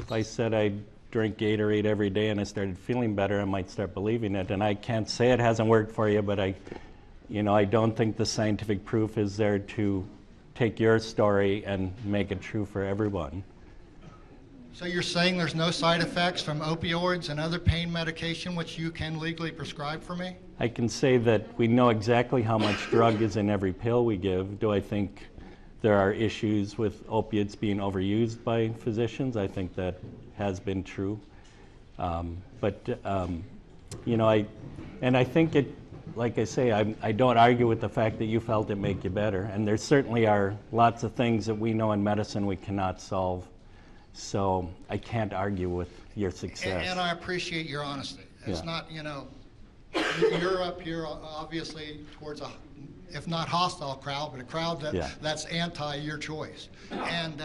if I said I drink Gatorade every day and I started feeling better, I might start believing it. And I can't say it hasn't worked for you, but I don't think the scientific proof is there to take your story and make it true for everyone. So you're saying there's no side effects from opioids and other pain medication which you can legally prescribe for me? I can say that we know exactly how much drug is in every pill we give. Do I think there are issues with opiates being overused by physicians? I think that has been true. I think it, like I say, I don't argue with the fact that you felt it make you better. And there certainly are lots of things that we know in medicine we cannot solve. So I can't argue with your success. And I appreciate your honesty. It's not, you're up here obviously towards a, if not hostile crowd, but a crowd that's anti your choice. And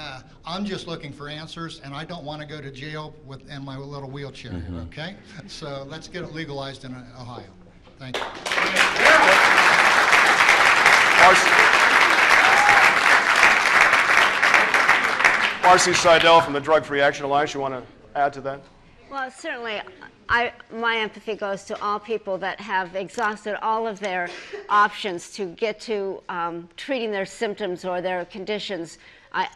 I'm just looking for answers, and I don't want to go to jail in my little wheelchair here, okay? So let's get it legalized in Ohio. Thank you. Marcy Seidel from the Drug Free Action Alliance, you want to add to that? Well, certainly, my empathy goes to all people that have exhausted all of their options to get to treating their symptoms or their conditions. I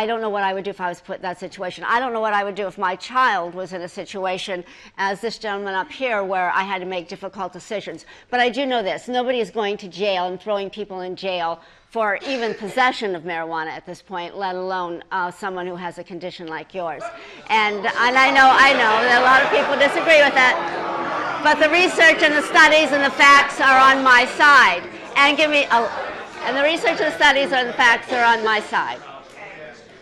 don't know what I would do if I was put in that situation. I don't know what I would do if my child was in a situation, as this gentleman up here, where I had to make difficult decisions. But I do know this. Nobody is going to jail and throwing people in jail for even possession of marijuana at this point, let alone someone who has a condition like yours. And I know that a lot of people disagree with that, but the research and the studies and the facts are on my side. And the research and the studies and the facts are on my side.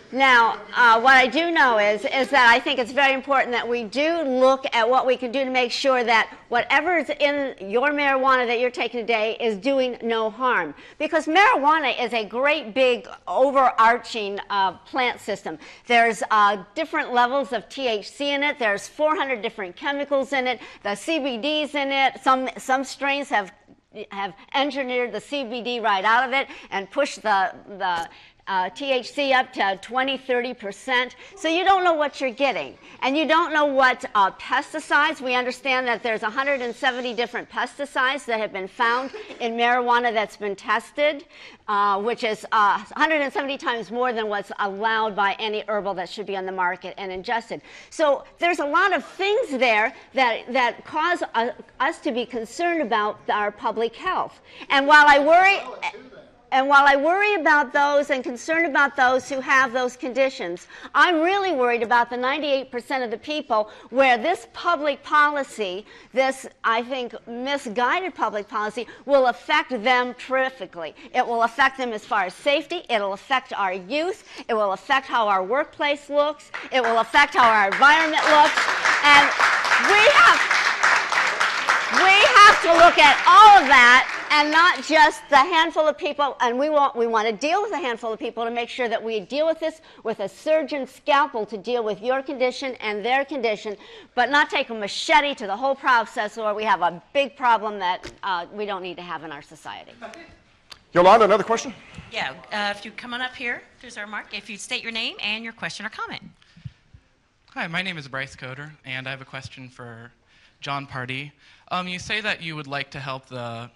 Now, what I do know is that I think it's very important that we do look at what we can do to make sure that whatever is in your marijuana that you're taking today is doing no harm. Because marijuana is a great big overarching plant system. There's different levels of THC in it. There's 400 different chemicals in it. The CBD's in it. Some strains have engineered the CBD right out of it and pushed the THC up to 20–30%. So you don't know what you're getting. And you don't know what pesticides. We understand that there's 170 different pesticides that have been found in marijuana that's been tested, which is 170 times more than what's allowed by any herbal that should be on the market and ingested. So there's a lot of things there that cause us to be concerned about our public health. And while I worry about those and concerned about those who have those conditions, I'm really worried about the 98% of the people where this public policy, this, I think, misguided public policy, will affect them terrifically. It will affect them as far as safety. It will affect our youth. It will affect how our workplace looks. It will affect how our environment looks. And we have to look at all of that and not just the handful of people, and we want to deal with a handful of people to make sure that we deal with this with a surgeon's scalpel to deal with your condition and their condition, but not take a machete to the whole process, or we have a big problem that we don't need to have in our society. Yolanda, another question? Yeah, if you come on up here, there's our mark. If you state your name and your question or comment. Hi, my name is Bryce Coder, and I have a question for John Pardee. You say that you would like to help the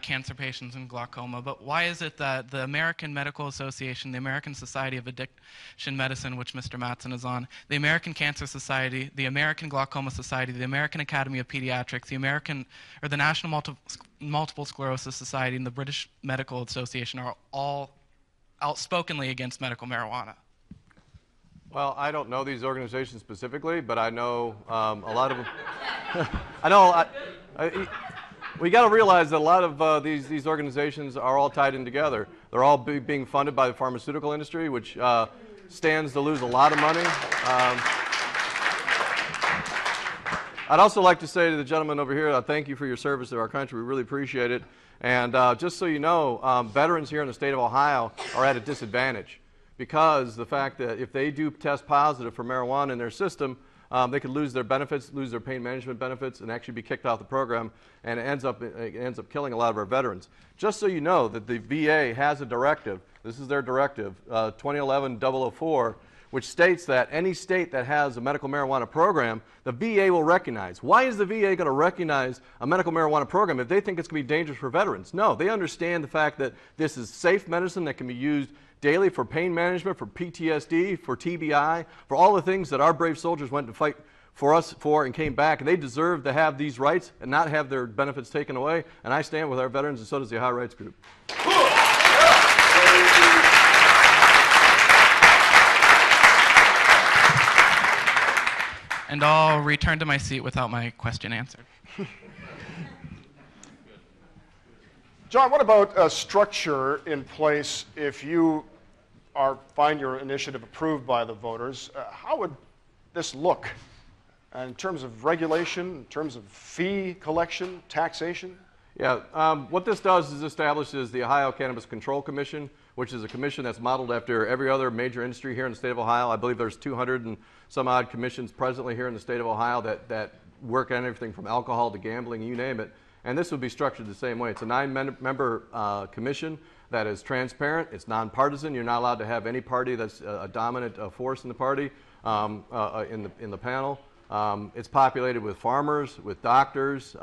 cancer patients in glaucoma, but why is it that the American Medical Association, the American Society of Addiction Medicine, which Mr. Mattson is on, the American Cancer Society, the American Glaucoma Society, the American Academy of Pediatrics, the National Multiple Sclerosis Society, and the British Medical Association are all outspokenly against medical marijuana? Well, I don't know these organizations specifically, but I know a lot of them. We got to realize that a lot of these organizations are all tied in together. They're all being funded by the pharmaceutical industry, which stands to lose a lot of money. I'd also like to say to the gentleman over here, thank you for your service to our country. We really appreciate it. And just so you know, veterans here in the state of Ohio are at a disadvantage because the fact that if they do test positive for marijuana in their system, they could lose their benefits, lose their pain management benefits, and actually be kicked off the program, and it ends up killing a lot of our veterans. Just so you know that the VA has a directive, this is their directive, 2011-004, which states that any state that has a medical marijuana program, the VA will recognize. Why is the VA going to recognize a medical marijuana program if they think it's going to be dangerous for veterans? No, they understand the fact that this is safe medicine that can be used daily for pain management, for PTSD, for TBI, for all the things that our brave soldiers went to fight for us for and came back, and they deserve to have these rights and not have their benefits taken away. And I stand with our veterans, and so does the Ohio Rights Group. And I'll return to my seat without my question answered. John, what about a structure in place if you find your initiative approved by the voters? How would this look in terms of regulation, in terms of fee collection, taxation? Yeah, what this does is establishes the Ohio Cannabis Control Commission, which is a commission that's modeled after every other major industry here in the state of Ohio. I believe there's 200 and some odd commissions presently here in the state of Ohio that work on everything from alcohol to gambling, you name it. And this would be structured the same way. It's a 9-member commission that is transparent. It's nonpartisan. You're not allowed to have any party that's a dominant force in the party in the panel. It's populated with farmers, with doctors,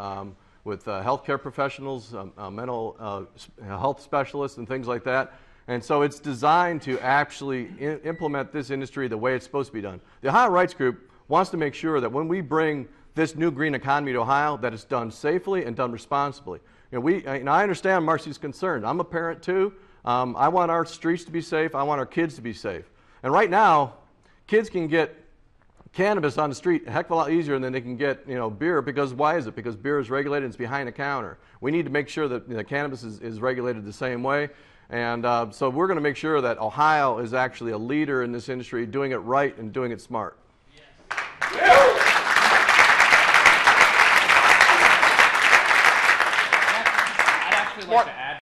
with healthcare professionals, mental health specialists, and things like that. And so it's designed to actually implement this industry the way it's supposed to be done. The Ohio Rights Group wants to make sure that when we bring this new green economy to Ohio, that it's done safely and done responsibly. I understand Marcy's concern. I'm a parent too. I want our streets to be safe. I want our kids to be safe. And right now, kids can get cannabis on the street a heck of a lot easier than they can get beer, because why is it? Because beer is regulated and it's behind the counter. We need to make sure that cannabis is regulated the same way. And so we're going to make sure that Ohio is actually a leader in this industry, doing it right and doing it smart. I'd actually like to add